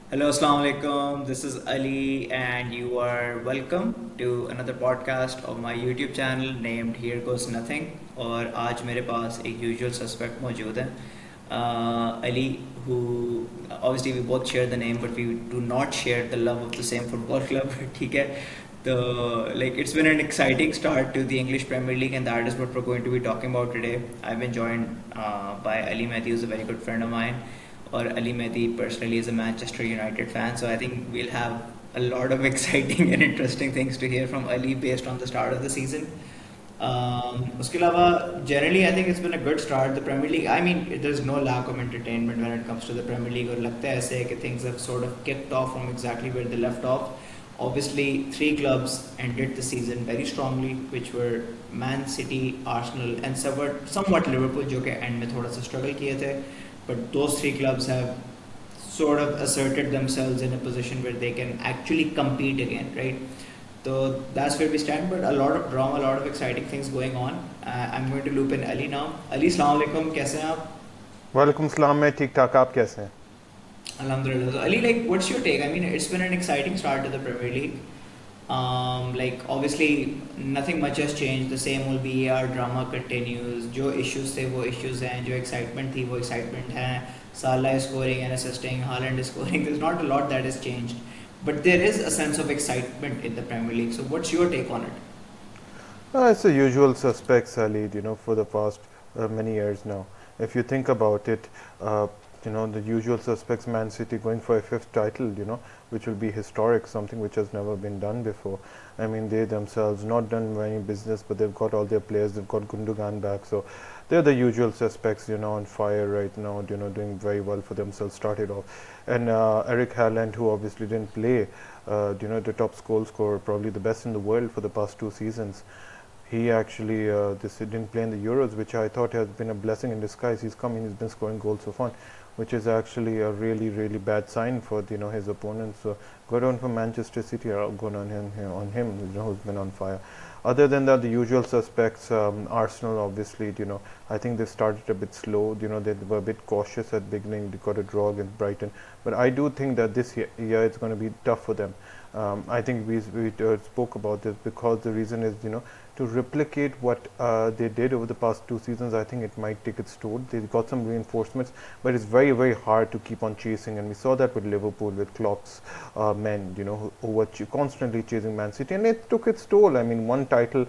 Hello, Assalamu alaikum. This is Ali, and you are welcome to another podcast of my YouTube channel named Here Goes Nothing. और आज मेरे पास एक usual suspect मौजूद है, Ali, who obviously we both share the name, but we do not share the love of the same football club. ठीक है, तो like it's been an exciting start to the English Premier League, and that is what we're going to be talking about today. I've been joined by Ali Mehdi, who's a very good friend of mine. Or Ali Mehdi personally is a Manchester United fan, so I think we'll have a lot of exciting and interesting things to hear from Ali based on the start of the season. उसके अलावा generally I think it's been a good start. The Premier League, I mean, there's no lack of entertainment when it comes to the Premier League. और लगता है ऐसे कि things have sort of kicked off from exactly where they left off. Obviously, three clubs ended the season very strongly, which were Man City, Arsenal, and somewhat Liverpool, जो कि end में थोड़ा सा struggle किए थे. But those three clubs have sort of asserted themselves in a position where they can actually compete again, right? So that's where we stand. But a lot of drama, a lot of exciting things going on. I'm going to loop in Ali now. Ali, अस्सलाम वालेकुम, कैसे हैं आप? वालेकुम सलाम। मैं ठीक ठाक, आप कैसे हैं? Alhamdulillah. So Ali, like, what's your take? I mean, it's been an exciting start to the Premier League. Like obviously nothing much has changed. The same old BAR drama continues. जो issues थे वो issues हैं, जो excitement थी वो excitement है. Salah is scoring and assisting, Haaland is scoring. There's not a lot that has changed, but there is a sense of excitement in the Premier League. So what's your take on it? It's the usual suspects, Ali, for the past many years now. If you think about it, the usual suspects, Man City going for a fifth title, which will be historic, something which has never been done before. I mean, they themselves not done any business, but they've got all their players, they've got Gundogan back, so they're the usual suspects, on fire right now, doing very well for themselves, started off. And Eric Haaland, who obviously didn't play, the top goal scorer, probably the best in the world for the past 2 seasons. He actually didn't play in the Euros, which I thought has been a blessing in disguise. He's come in, he's been scoring goals so far, which is actually a really, really bad sign for his opponents. So good on for Manchester City, or good on him, who's been on fire. Other than that, the usual suspects, Arsenal, obviously, I think they started a bit slow. They were a bit cautious at the beginning. They got a draw against Brighton, but I do think that this year it's going to be tough for them. I think we spoke about this because the reason is, to replicate what they did over the past 2 seasons, I think it might take its toll. They got some reinforcements, but it's very, very hard to keep on chasing. And we saw that with Liverpool, with Klopp's men, who were constantly chasing Man City, and it took its toll. I mean, one title,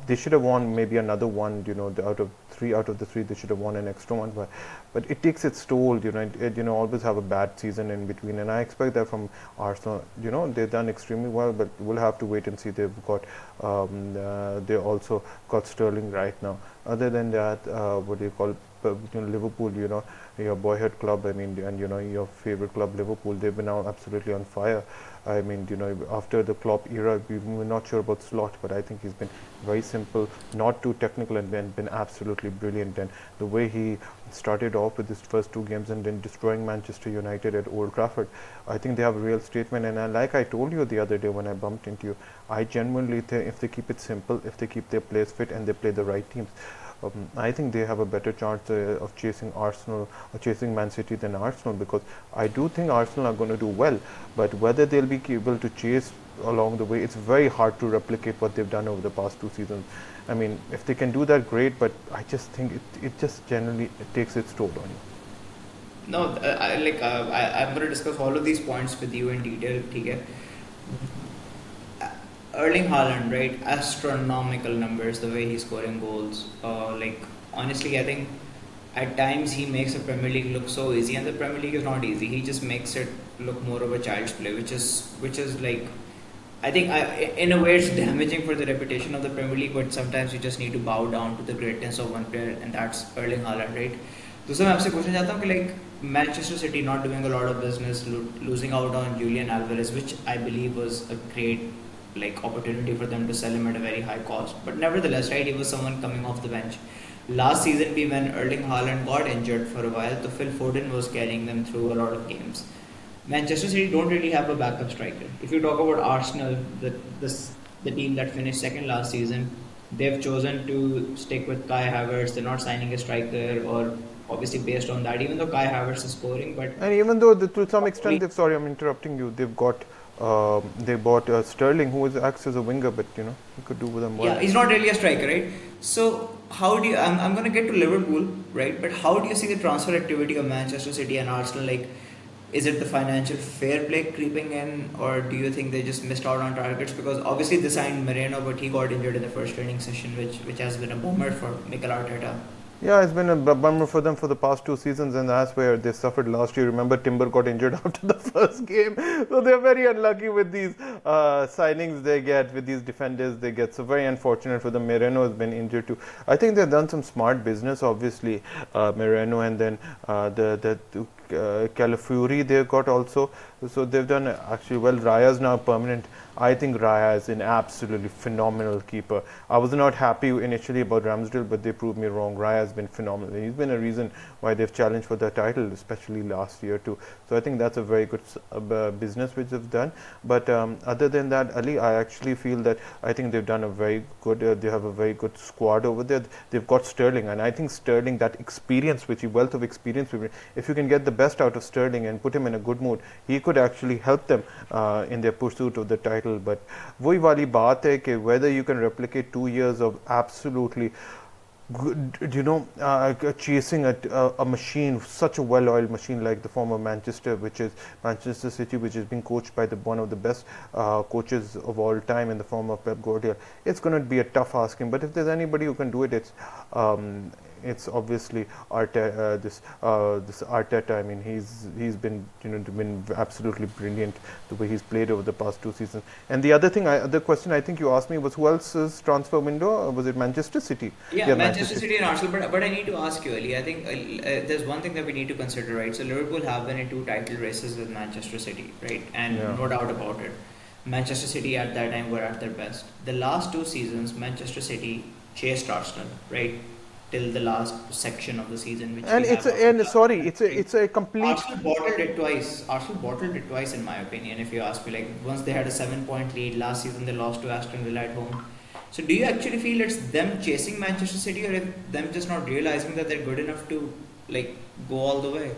they should have won maybe another one, out of the three, they should have won an extra one. But it takes its toll, always have a bad season in between. And I expect that from Arsenal. They've done extremely well, but we'll have to wait and see. They've got they also got Sterling right now. Other than that, what do you call Liverpool? Your boyhood club. I mean, and your favorite club, Liverpool. They've been now absolutely on fire. I mean, after the Klopp era, we were not sure about Slot, but I think he's been very simple, not too technical, and been absolutely brilliant. And the way he started off with his first 2 games and then destroying Manchester United at Old Trafford, I think they have a real statement. And like I told you the other day when I bumped into you, I genuinely think if they keep it simple, if they keep their players fit and they play the right teams, I think they have a better chance of chasing Arsenal or chasing Man City than Arsenal, because I do think Arsenal are going to do well, but whether they'll be able to chase along the way, it's very hard to replicate what they've done over the past 2 seasons. I mean, if they can do that, great, but I just think it just generally takes its toll on you. No, I'm going to discuss all of these points with you in detail. ठीक है? Erling Haaland, right? Astronomical numbers, the way he's scoring goals. Honestly, I think at times he makes the Premier League look so easy, and the Premier League is not easy. He just makes it look more of a child's play, which is like, I think in a way it's damaging for the reputation of the Premier League. But sometimes you just need to bow down to the greatness of one player, and that's Erling Haaland, right? दूसरा मैं आपसे पूछना चाहता हूँ कि like Manchester City not doing a lot of business, losing out on Julian Alvarez, which I believe was a great opportunity for them to sell him at a very high cost. But nevertheless, right, he was someone coming off the bench. Last season, when Erling Haaland got injured for a while, so Phil Foden was carrying them through a lot of games. Manchester City don't really have a backup striker. If you talk about Arsenal, the team that finished second last season, they've chosen to stick with Kai Havertz. They're not signing a striker, or obviously based on that. Even though Kai Havertz is scoring, but And even though to some extent, probably sorry, I'm interrupting you. They've got they bought Sterling, who acts as a winger, but he could do with them well. yeah, he's not really a striker, right? So how do you? I'm gonna get to Liverpool, right? But how do you see the transfer activity of Manchester City and Arsenal? Like, is it the financial fair play creeping in, or do you think they just missed out on targets? Because obviously they signed Moreno, but he got injured in the first training session, which has been a bummer for Mikel Arteta. Yeah, it's been a bummer for them for the past 2 seasons, and that's where they suffered last year. Remember, Timber got injured after the first game, so they're very unlucky with these signings they get, with these defenders they get. So very unfortunate for them. Moreno has been injured too. I think they've done some smart business, obviously, Moreno, and then the Calafiori they've got also. So they've done actually well. Raya's now permanent. I think Raya is an absolutely phenomenal keeper. I was not happy initially about Ramsdale, but they proved me wrong. Raya has been phenomenal. He's been a reason why they've challenged for the title, especially last year too. So I think that's a very good business which they've done. But other than that, Ali, I actually feel that I think they've done a very good. They have a very good squad over there. They've got Sterling, and I think Sterling, that experience, wealth of experience, if you can get the best out of Sterling and put him in a good mood, he could actually help them in their pursuit of the title. But वही वाली बात है कि whether you can replicate 2 years of absolutely good, chasing a machine, such a well-oiled machine like the former Manchester, which is Manchester City, which is being coached by one of the best coaches of all time in the form of Pep Guardiola. It's going to be a tough asking, but if there's anybody who can do it, it's obviously this Arteta. I mean, he's been been absolutely brilliant the way he's played over the past 2 seasons. And the other question I think you asked me was who else's transfer window? Was it Manchester City? Yeah, Yeah, Manchester Manchester. City and Arsenal. But I need to ask you, Ali. I think there's one thing that we need to consider, right? So Liverpool have been in two title races with Manchester City, right? And Yeah. no doubt about it, Manchester City at that time were at their best. The last 2 seasons, Manchester City chased Arsenal, right? Till the last section of the season, which And we have it's not and talked sorry, about, right? it's a complete. Arsenal bottled it twice. Arsenal bottled it twice, in my opinion. If you ask me, like once they had a 7 point lead last season, they lost to Aston Villa at home. So, do you actually feel it's them chasing Manchester City, or them just not realizing that they're good enough to like go all the way?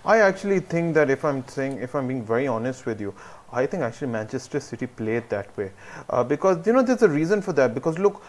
I actually think that if I'm being very honest with you, I think actually Manchester City played that way because there's a reason for that. Because look,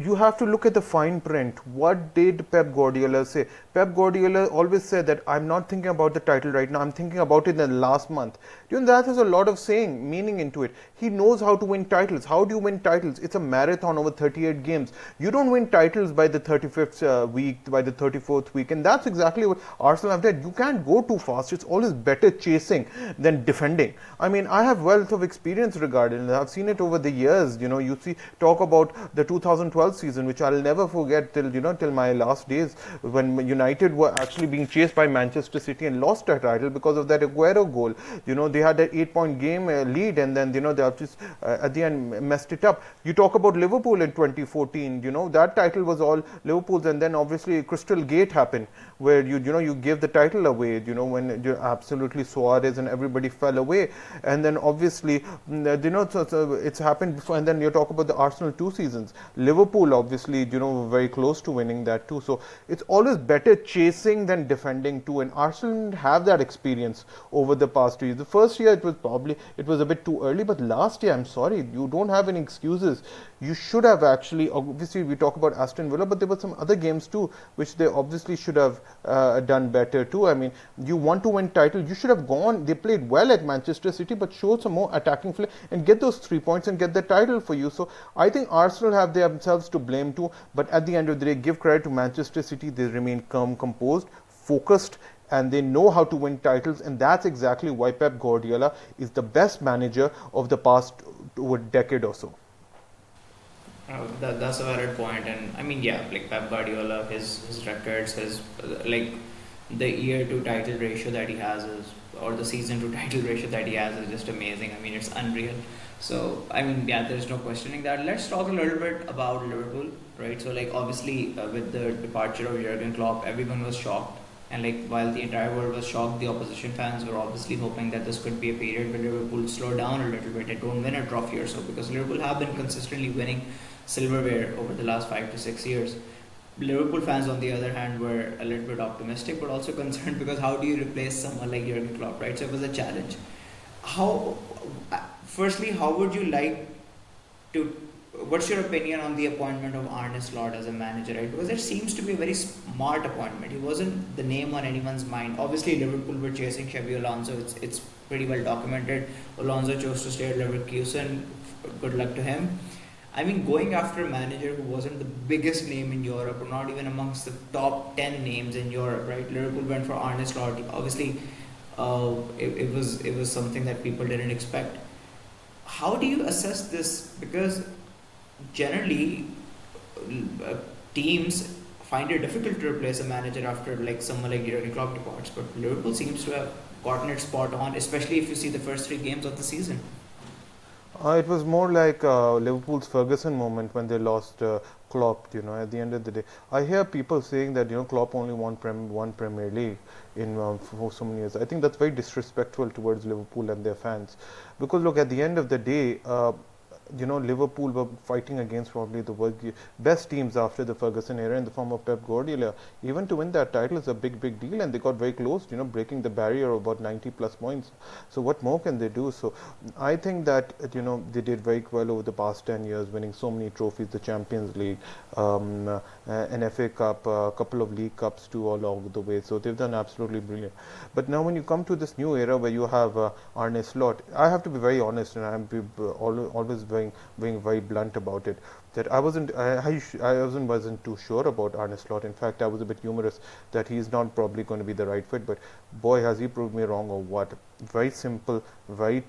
you have to look at the fine print. What did Pep Guardiola say? Pep Guardiola always said that I'm not thinking about the title right now. I'm thinking about it in the last month. That has a lot of saying, meaning into it. He knows how to win titles. How do you win titles? It's a marathon over 38 games. You don't win titles by the 35th week, by the 34th week, and that's exactly what Arsenal have done. You can't go too fast. It's always better chasing than defending. I mean, I have wealth of experience regarding it. I've seen it over the years. You see, talk about the 2012 season, which I'll never forget till my last days, when United were actually being chased by Manchester City and lost that title because of that Aguero goal. They had an 8 point game lead, and then they have just at the end messed it up. You talk about Liverpool in 2014. That title was all Liverpool's, and then obviously Crystal Gate happened, where you gave the title away. When absolutely Suarez and everybody fell away, and then obviously so it's happened before. And then you talk about the Arsenal 2 seasons. Liverpool obviously were very close to winning that too. So it's always better chasing than defending too. And Arsenal didn't have that experience over the past 2 years. The first year it was a bit too early, but last year, I'm sorry, you don't have any excuses. You should have actually, obviously we talk about Aston Villa, but there were some other games too which they obviously should have done better too. I mean, you want to win title, you should have gone. They played well at Manchester City, but show some more attacking play and get those 3 points and get the title for you. So I think Arsenal have themselves to blame too, but at the end of the day, give credit to Manchester City. They remain calm, composed, focused, and they know how to win titles, and that's exactly why Pep Guardiola is the best manager of the past decade or so. That's a valid point, and I mean, yeah, like Pep Guardiola, his records, his like the year to title ratio that he has is, or the season to title ratio that he has is just amazing. I mean, it's unreal. So I mean, yeah, there's no questioning that. Let's talk a little bit about Liverpool, right? So like obviously with the departure of Jurgen Klopp, everyone was shocked. And like while the entire world was shocked, the opposition fans were obviously hoping that this could be a period where Liverpool slow down a little bit and don't win a trophy or so, because Liverpool have been consistently winning silverware over the last 5 to 6 years. Liverpool fans, on the other hand, were a little bit optimistic, but also concerned because how do you replace someone like Jurgen Klopp, right? So it was a challenge. How, firstly, how would you like to? What's your opinion on the appointment of Arne Slot as a manager, right? Because it seems to be a very smart appointment. He wasn't the name on anyone's mind. Obviously, Liverpool were chasing Xabi Alonso. It's pretty well documented. Alonso chose to stay at Leverkusen. Good luck to him. I mean, going after a manager who wasn't the biggest name in Europe, or not even amongst the top 10 names in Europe, right? Liverpool went for Arne Slot. Obviously, it was something that people didn't expect. How do you assess this? Because generally, uh, teams find it difficult to replace a manager after like someone like Jurgen Klopp departs. But Liverpool seems to have gotten it spot on, especially if you see the first three games of the season. It was more like Liverpool's Ferguson moment when they lost Klopp. At the end of the day, I hear people saying that Klopp only won Premier League in for so many years. I think that's very disrespectful towards Liverpool and their fans, because look, at the end of the day, Liverpool were fighting against probably the best teams after the Ferguson era in the form of Pep Guardiola. Even to win that title is a big, big deal, and they got very close, breaking the barrier of about 90 plus points. So what more can they do? So I think that they did very well over the past 10 years, winning so many trophies, the Champions League, an FA Cup, a couple of League Cups too, all along the way. So they've done absolutely brilliant. But now when you come to this new era where you have Arne Slot, I have to be very honest, and always being very blunt about it, that I wasn't too sure about Arne Slot. In fact, I was a bit humorous that he's not probably going to be the right fit. But boy, has he proved me wrong or what? Very simple, very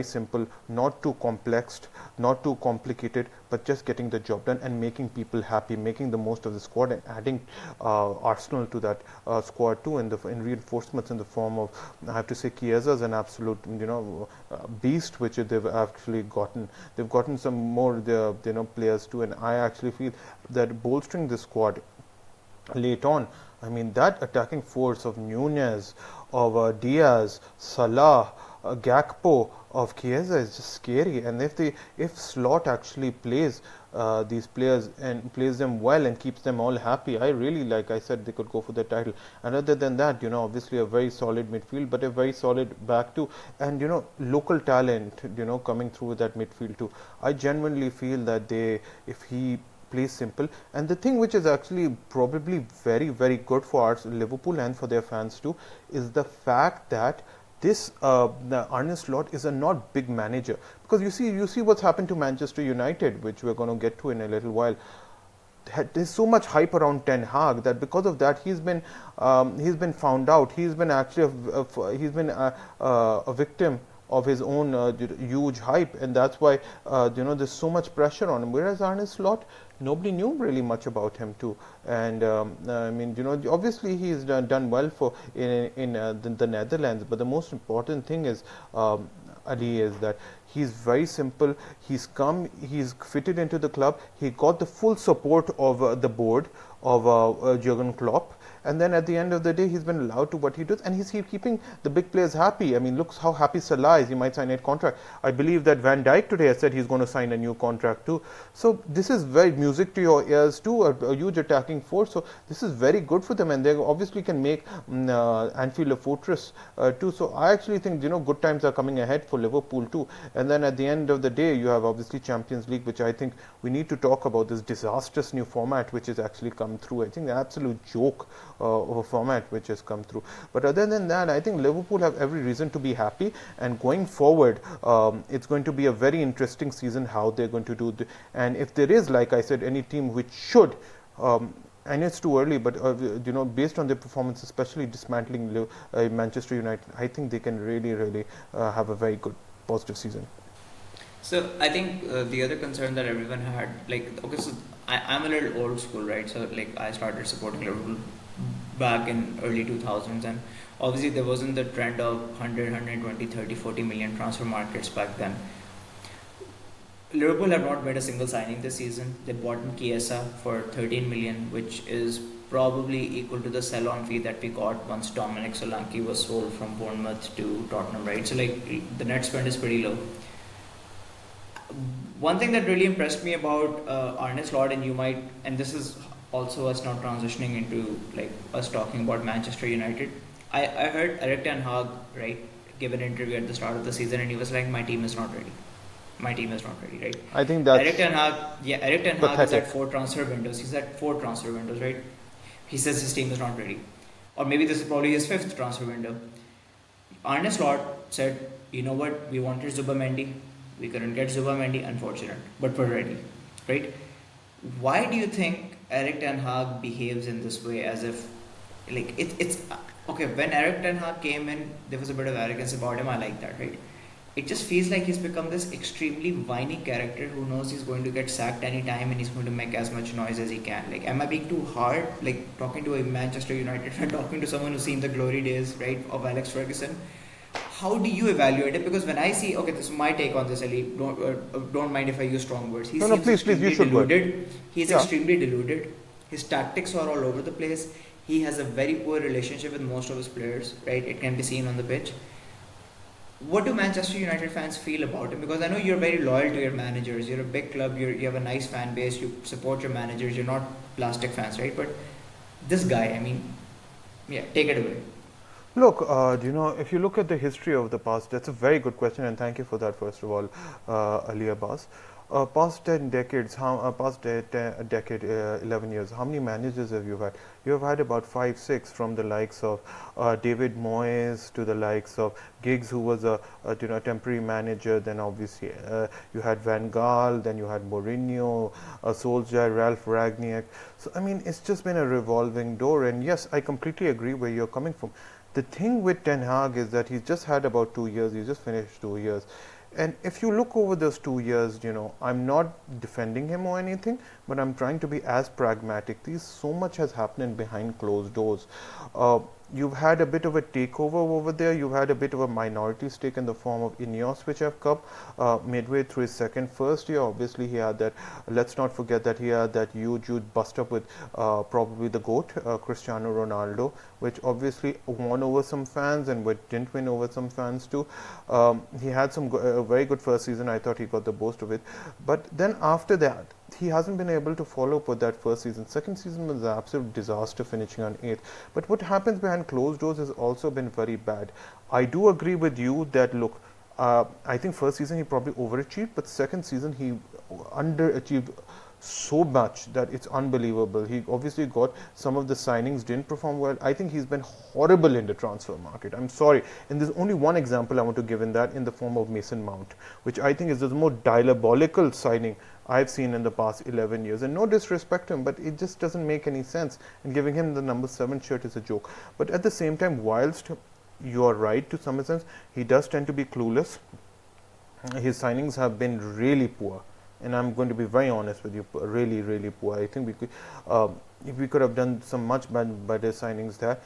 simple, not too complex, not too complicated, but just getting the job done and making people happy, making the most of the squad, and adding Arsenal to that squad too, in reinforcements in the form of, I have to say, Chiesa is an absolute beast, which they've actually gotten. They've gotten some more players too, and I actually feel that bolstering the squad late on, I mean, that attacking force of Nunez, of Diaz, Salah, Gakpo, of Chiesa is just scary. And if Slot actually plays these players and plays them well and keeps them all happy, I really, like I said, they could go for the title. And other than that, obviously a very solid midfield, but a very solid back too, and local talent, coming through that midfield too. I genuinely feel that if he plays simple. And the thing which is actually probably very, very good for our Liverpool and for their fans too is the fact that the Arne Slot is a not big manager, because you see what's happened to Manchester United, which we're going to get to in a little while. There's so much hype around Ten Hag that because of that he's been found out. He's been actually a victim of his own huge hype, and that's why there's so much pressure on him. Whereas Arne Slot, nobody knew really much about him too, and I mean, obviously he's done well for in the Netherlands, but the most important thing is. Ali, is that he's very simple. He's fitted into the club. He got the full support of the board of Jurgen Klopp, and then at the end of the day, he's been allowed to what he does, and he's keeping the big players happy. I mean, look how happy Salah is. He might sign a contract. I believe that Van Dijk today has said he's going to sign a new contract too. So this is very music to your ears too. A huge attacking force. So this is very good for them, and they obviously can make Anfield a fortress too. So I actually think good times are coming ahead for Liverpool too. And then at the end of the day, you have obviously Champions League, which I think we need to talk about, this disastrous new format which has actually come through. I think an absolute joke of a format which has come through. But other than that, I think Liverpool have every reason to be happy. And going forward, it's going to be a very interesting season how they're going to do. And if there is, like I said, any team which should. And it's too early, but based on their performance, especially dismantling Manchester United, I think they can really, really have a very good positive season. So I think the other concern that everyone had, like, okay, so I'm a little old school, right? So like I started supporting Liverpool back in early 2000s, and obviously there wasn't the trend of 100, 30, 40 million transfer markets back then. Liverpool have not made a single signing this season. They bought in Chiesa for 13 million, which is probably equal to the sell-on fee that we got once Dominic Solanke was sold from Bournemouth to Tottenham, right? So like the net spend is pretty low. One thing that really impressed me about Arne Slot, and you might, and this is also us now transitioning into like us talking about Manchester United. I heard Eric Ten Hag, right, give an interview at the start of the season, and he was like, "My team is not ready. My team is not ready." Right? I think Eric that's Ten Hag, yeah, Eric Ten Hag is pathetic. at four transfer windows. He's at four transfer windows, right? He says his team is not ready, or maybe this is probably his fifth transfer window. Arne Slot said, "You know what? We wanted Zubamendi. We couldn't get Zubamendi, unfortunate, but we're ready." Right? Why do you think Eric Ten Hag behaves in this way, as if like it's okay? When Eric Ten Hag came in, there was a bit of arrogance about him. I like that, right? It just feels like he's become this extremely whiny character who knows he's going to get sacked anytime and he's going to make as much noise as he can. Like, am I being too hard? Like talking to a Manchester United fan, talking to someone who's seen the glory days, right, of Alex Ferguson. How do you evaluate it? Because when I see, okay, this is my take on this, Ali. Don't mind if I use strong words. He No, no, seems please, you extremely should go ahead. deluded. He's Yeah. extremely deluded. His tactics are all over the place. He has a very poor relationship with most of his players, right? It can be seen on the pitch. What do Manchester United fans feel about him? Because I know you're very loyal to your managers. You're a big club. You have a nice fan base. You support your managers. You're not plastic fans, right? But this guy, I mean, yeah, take it away. Look, if you look at the history of the past, that's a very good question, and thank you for that, first of all, Ali Abbas. Past 10 decades, decade, 11 years, how many managers have you had? You have had about 5, 6, from the likes of David Moyes to the likes of Giggs, who was a temporary manager. Then obviously you had Van Gaal, then you had Mourinho, Solskjaer, Ralph Ragnick. So I mean, it's just been a revolving door. And yes, I completely agree where you're coming from. The thing with Ten Hag is that he's just had about 2 years. He's just finished 2 years. And if you look over those 2 years, I'm not defending him or anything, but I'm trying to be as pragmatic. So much has happened behind closed doors. Uh, you've had a bit of a takeover over there. You've had a bit of a minority stake in the form of Ineos, which have come midway through his first year. Obviously, he had that. Let's not forget that he had that huge bust up with probably the GOAT, Cristiano Ronaldo, which obviously won over some fans and which didn't win over some fans too. He had a very good first season. I thought he got the most of it. But then after that, he hasn't been able to follow up with that first season. Second season was an absolute disaster, finishing on 8th. But what happens behind closed doors has also been very bad. I do agree with you that, look, I think first season he probably overachieved, but second season he underachieved so much that it's unbelievable. He obviously got some of the signings didn't perform well. I think he's been horrible in the transfer market. I'm sorry. And there's only one example I want to give in that, in the form of Mason Mount, which I think is the most diabolical signing I've seen in the past 11 years. And no disrespect to him, but it just doesn't make any sense. And giving him the number 7 shirt is a joke. But at the same time, whilst you are right to some extent, he does tend to be clueless. His signings have been really poor, and I'm going to be very honest with you, really, really poor. I think if we could have done some much better signings there.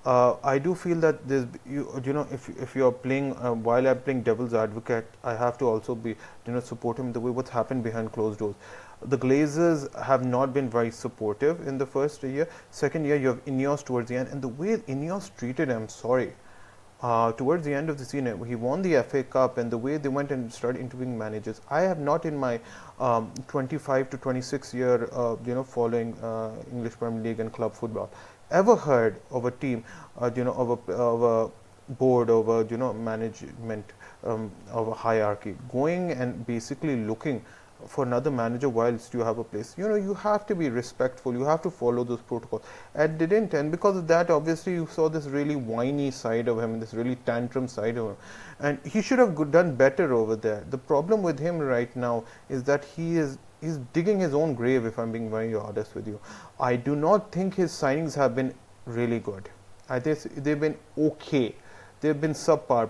I do feel that there's, if you're playing, while I'm playing devil's advocate, I have to also be, support him the way what's happened behind closed doors. The Glazers have not been very supportive in the first year. Second year, you have Ineos towards the end, and the way Ineos treated him, sorry. Towards the end of the season, he won the FA Cup, and the way they went and started interviewing managers, I have not in my 25 to 26 year, following English Premier League and club football, ever heard of a team, of a board, of a management, of a hierarchy going and basically looking for another manager whilst you have a place. You have to be respectful. You have to follow those protocols. And didn't, and because of that, obviously, you saw this really whiny side of him, this really tantrum side of him, and he should have done better over there. The problem with him right now is that he's digging his own grave. If I'm being very honest with you, I do not think his signings have been really good. I think they've been okay. They've been subpar.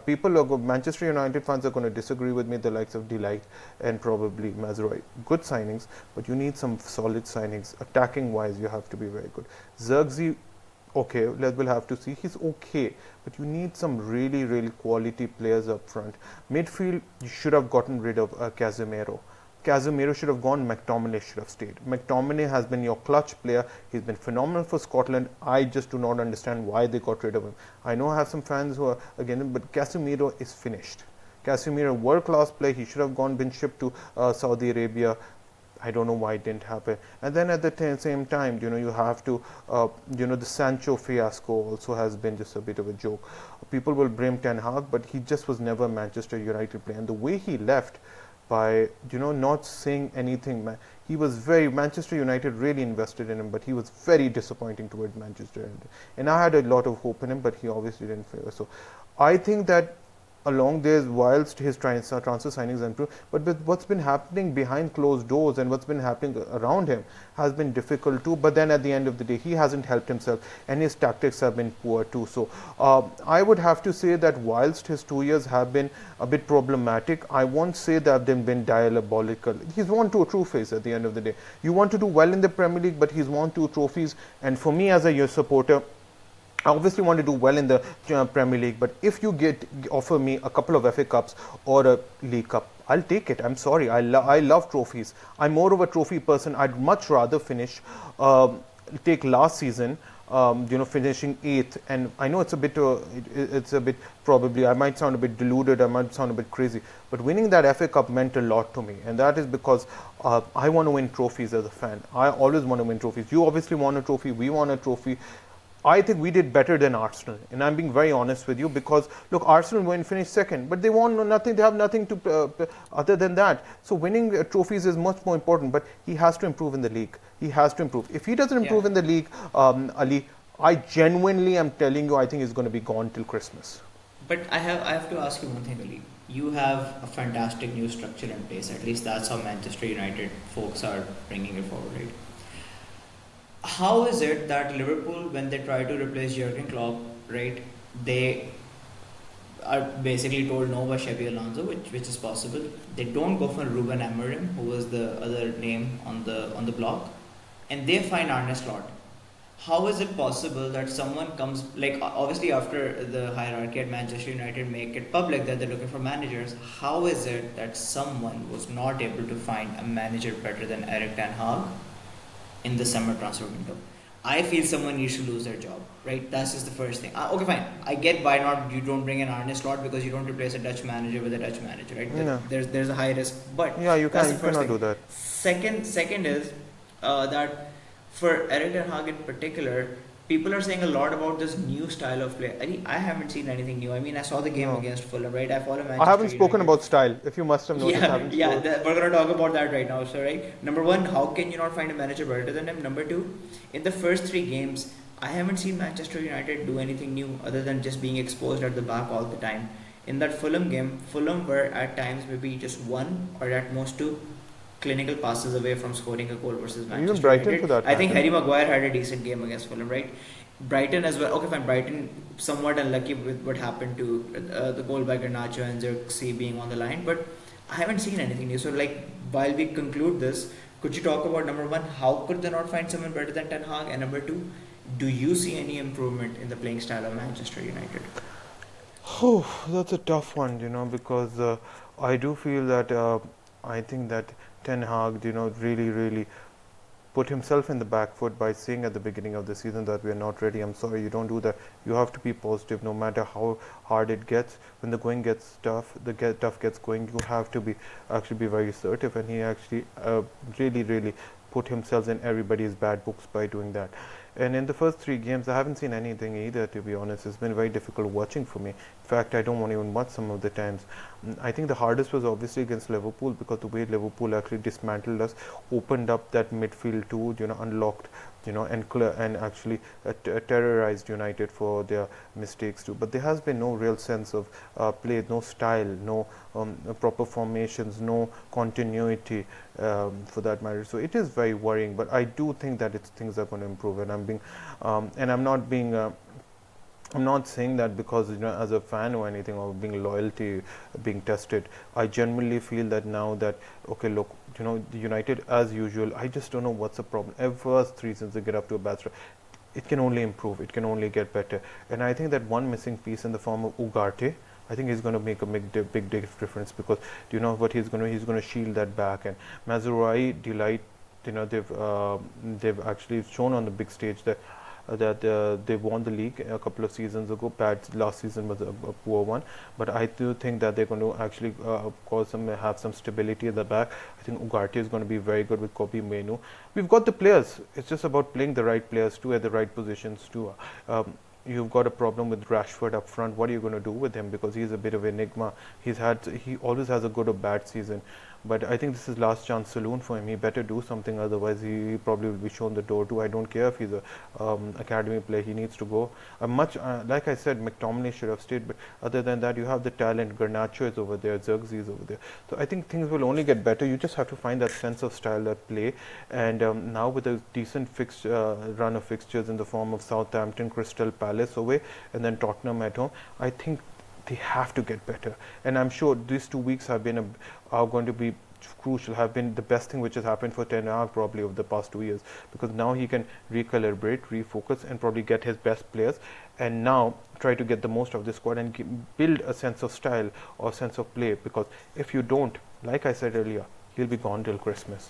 Manchester United fans are going to disagree with me, the likes of Delight and probably Mazraoui. Good signings, but you need some solid signings. Attacking wise, you have to be very good. Zirkzee, okay, we'll have to see. He's okay, but you need some really, really quality players up front. Midfield, you should have gotten rid of Casemiro. Casemiro should have gone, McTominay should have stayed. McTominay has been your clutch player. He's been phenomenal for Scotland. I just do not understand why they got rid of him. I know I have some fans who are against him, but Casemiro is finished. Casemiro, world-class player. He should have been shipped to Saudi Arabia. I don't know why it didn't happen. And then at the same time, you have to, the Sancho fiasco also has been just a bit of a joke. People will blame Ten Hag, but he just was never a Manchester United player. And the way he left by, not saying anything, he was very, Manchester United really invested in him, but he was very disappointing towards Manchester United. And I had a lot of hope in him, but he obviously didn't favor. So I think that along there, whilst his transfer signings improved, but with what's been happening behind closed doors and what's been happening around him has been difficult too. But then at the end of the day, he hasn't helped himself, and his tactics have been poor too. So I would have to say that whilst his 2 years have been a bit problematic, I won't say that they've been diabolical. He's won 2 trophies at the end of the day. You want to do well in the Premier League, but he's won 2 trophies. And for me as a supporter, I obviously want to do well in the Premier League, but if you offer me a couple of FA Cups or a League Cup, I'll take it. I'm sorry. I love trophies. I'm more of a trophy person. I'd much rather finish, take last season, finishing 8th. And I know it's a bit, it's a bit probably, I might sound a bit deluded, I might sound a bit crazy, but winning that FA Cup meant a lot to me. And that is because I want to win trophies as a fan. I always want to win trophies. You obviously won a trophy. We won a trophy. I think we did better than Arsenal, and I'm being very honest with you, because look, Arsenal went finished second, but they won nothing. They have nothing to other than that. So winning trophies is much more important. But he has to improve in the league. He has to improve. If he doesn't improve in the league, Ali, I genuinely am telling you, I think he's going to be gone till Christmas. But I have to ask you one thing, Ali. You have a fantastic new structure in place. At least that's how Manchester United folks are bringing it forward, right? How is it that Liverpool, when they try to replace Jurgen Klopp, right, they are basically told no by Xabi Alonso, which is possible. They don't go for Ruben Amorim, who was the other name on the block, and they find Arne Slot. How is it possible that someone comes, like, obviously after the hierarchy at Manchester United make it public that they're looking for managers? How is it that someone was not able to find a manager better than Eric Ten Hag in the summer transfer window? I feel someone needs to lose their job, right? That's just the first thing. Okay, fine. I get why not you don't bring in Arne Slot, because you don't replace a Dutch manager with a Dutch manager, right? No. There's a high risk, but Yeah, you that's can. the You first cannot thing. do that. Second is that for Eric Ten Hag in particular, people are saying a lot about this new style of play. I haven't seen anything new. I mean, I saw the game No. against Fulham, right? I follow Manchester I haven't spoken United. about style. If you must have noticed, I Yeah, haven't yeah, spoken. we're gonna talk about that right now. So, right, number one, how can you not find a manager better than him? Number two, in the first 3 games, I haven't seen Manchester United do anything new other than just being exposed at the back all the time. In that Fulham game, Fulham were at times maybe just one or at most two clinical passes away from scoring a goal versus Even Manchester Brighton United. for that I think matter. Harry Maguire had a decent game against Fulham, right? Brighton as well. Okay, fine. Brighton somewhat unlucky with what happened to the goal by Garnacho and Xerxes being on the line, but I haven't seen anything new. So, like, while we conclude this, could you talk about number one, how could they not find someone better than Ten Hag, and number two, do you see any improvement in the playing style of Manchester United? Oh, that's a tough one, because I do feel that I think that Ten Hag, really, really put himself in the back foot by saying at the beginning of the season that we are not ready. I'm sorry, you don't do that. You have to be positive no matter how hard it gets. When the going gets tough, tough gets going, you have to be very assertive. And he actually really, really put himself in everybody's bad books by doing that. And in the first 3 games, I haven't seen anything either, to be honest. It's been very difficult watching for me. In fact, I don't want to even watch some of the times. I think the hardest was obviously against Liverpool, because the way Liverpool actually dismantled us, opened up that midfield too, unlocked, and actually terrorized United for their mistakes too. But there has been no real sense of play, no style, no proper formations, no continuity for that matter. So it is very worrying. But I do think that things are going to improve, and I'm not saying that because as a fan or anything, or being loyalty being tested. I genuinely feel that now that, okay, look, the United as usual. I just don't know what's the problem. Ever since they get up to a bad start, it can only improve. It can only get better. And I think that one missing piece in the form of Ugarte, I think he's going to make a big difference, because do you know what he's going to shield that back. And Mazraoui, Delight, they've actually shown on the big stage that that they won the league a couple of seasons ago. Bad last season was a poor one, but I do think that they're going to actually cause some have some stability at the back. I think Ugarte is going to be very good with Kobe Menu. We've got the players. It's just about playing the right players too at the right positions too. You've got a problem with Rashford up front. What are you going to do with him? Because he's a bit of an enigma. He always has a good or bad season. But I think this is last chance saloon for him. He better do something, otherwise he probably will be shown the door too. I don't care if he's a academy player. He needs to go. Like I said, McTominay should have stayed. But other than that, you have the talent. Garnacho is over there. Zirkzee is over there. So I think things will only get better. You just have to find that sense of style, that play. And now with a decent run of fixtures in the form of Southampton, Crystal Palace away, and then Tottenham at home, I think they have to get better. And I'm sure these 2 weeks are going to be crucial, have been the best thing which has happened for Ten Hag probably over the past 2 years, because now he can recalibrate, refocus, and probably get his best players, and now try to get the most of the squad and build a sense of style or sense of play. Because if you don't, like I said earlier, he'll be gone till Christmas.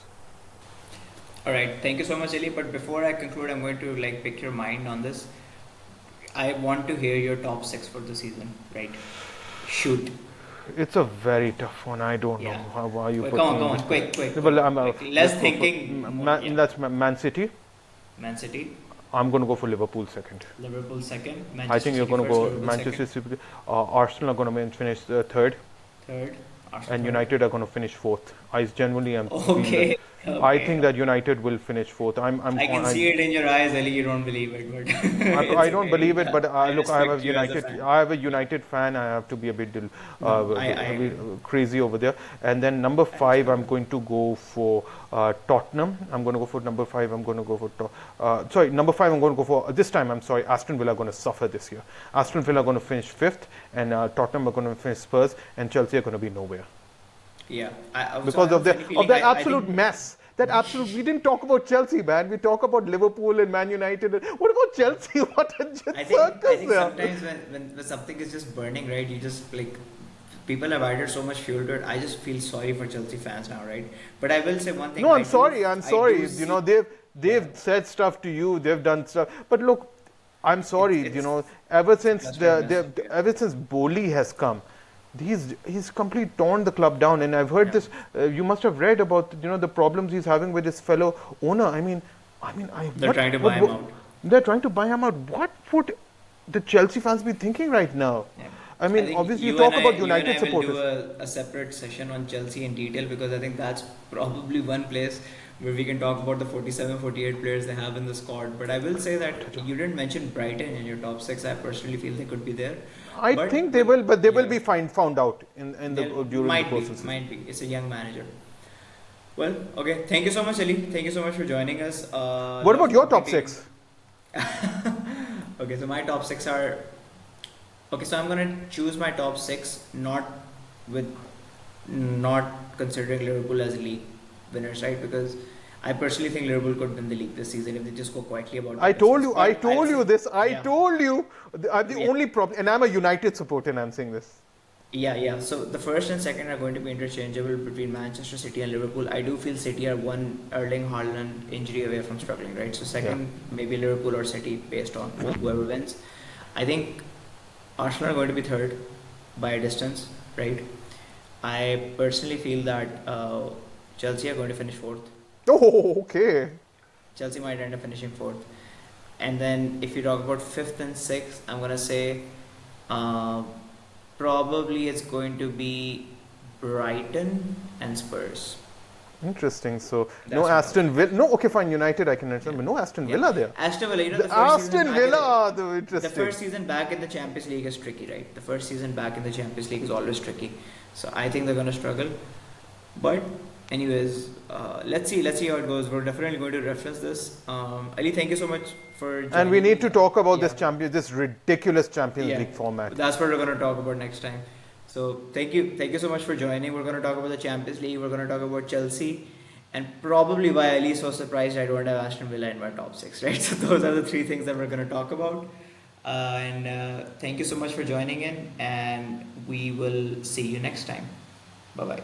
All right, thank you so much, Ali. But before I conclude, I'm going to like pick your mind on this. I want to hear your top six for the season, right? Shoot. It's a very tough one. I don't know why you Wait, put come me. on, quick. Well, Like, less thinking. That's Man City. Man City, I'm going to go for Liverpool second. Liverpool second. I think you're going to first, go Liverpool Manchester second, City. Arsenal are going to finish third, third, Arsenal and third. United are going to finish fourth. I genuinely am. Okay. I think that United will finish fourth. I can see it in your eyes, Ali. You don't believe it, but I don't believe it, but I look, I have a respect you as a United. fan. I have a United fan. I have to be a bit No, I a bit agree. crazy over there. And then number five, I'm going to go for Tottenham. I'm going to go for number five. I'm going to go for number five. I'm going to go for this time. I'm sorry, Aston Villa are going to suffer this year. Aston Villa are going to finish fifth, and Tottenham are going to finish Spurs, and Chelsea are going to be nowhere Yeah, because of feeling that I absolute think mess. That absolute. We didn't talk about Chelsea, man. We talk about Liverpool and Man United. What about Chelsea? What a just I circus think there. sometimes when something is just burning, right, you just like people have added so much fuel to it. I just feel sorry for Chelsea fans now, right? But I will say one thing. No, I'm sorry. I I'm do sorry. see, They've said stuff to you. They've done stuff. But look, I'm sorry. it's Ever since frustrating mess. ever since Boli has come, he's completely torn the club down. And I've heard this. You must have read about the problems he's having with his fellow owner. They're trying to buy him out. They're trying to buy him out. What would the Chelsea fans be thinking right now? Yeah. I mean, think obviously you talk about you United and I supporters. will do a separate session on Chelsea in detail, because I think that's probably one place where we can talk about the 47, 48 players they have in the squad. But I will say that you didn't mention Brighton in your top six. I personally feel they could be there. I think they will, but they will yeah. be found out in the during the process. Might be. It's a young manager. Well, okay. Thank you so much, Ali. Thank you so much for joining us. What about your top Keeping- six? Okay, so my top six are. Okay, so I'm gonna choose my top six not considering Liverpool as league winners, right? Because I personally think Liverpool could win the league this season if they just go quietly about it. I told you I'll this. I yeah. told you. I'm the Yeah. only problem, and I'm a United supporter, and I'm saying this. Yeah. So the first and second are going to be interchangeable between Manchester City and Liverpool. I do feel City are one Erling Haaland injury away from struggling, right? So second, maybe Liverpool or City based on whoever wins. I think Arsenal are going to be third by a distance, right? I personally feel that Chelsea are going to finish fourth. Oh, okay. Chelsea might end up finishing fourth. And then if you talk about fifth and sixth, I'm going to say probably it's going to be Brighton and Spurs. Interesting. So That's no what Aston Villa. No, okay, fine. United, I can understand, but no Aston Villa there. Aston Villa, The Aston Villa are the the interesting. first season back in the Champions League is tricky, right? The first season back in the Champions League is always tricky. So I think they're going to struggle. But anyways, let's see how it goes. We're definitely going to reference this. Ali, thank you so much for joining. And we need to talk about Yeah. this ridiculous Champions Yeah. League format. That's what we're going to talk about next time. So thank you so much for joining. We're going to talk about the Champions League. We're going to talk about Chelsea, and probably why Ali is so surprised I don't have Aston Villa in my top six. Right. So those are the three things that we're going to talk about. And thank you so much for joining in, and we will see you next time. Bye bye.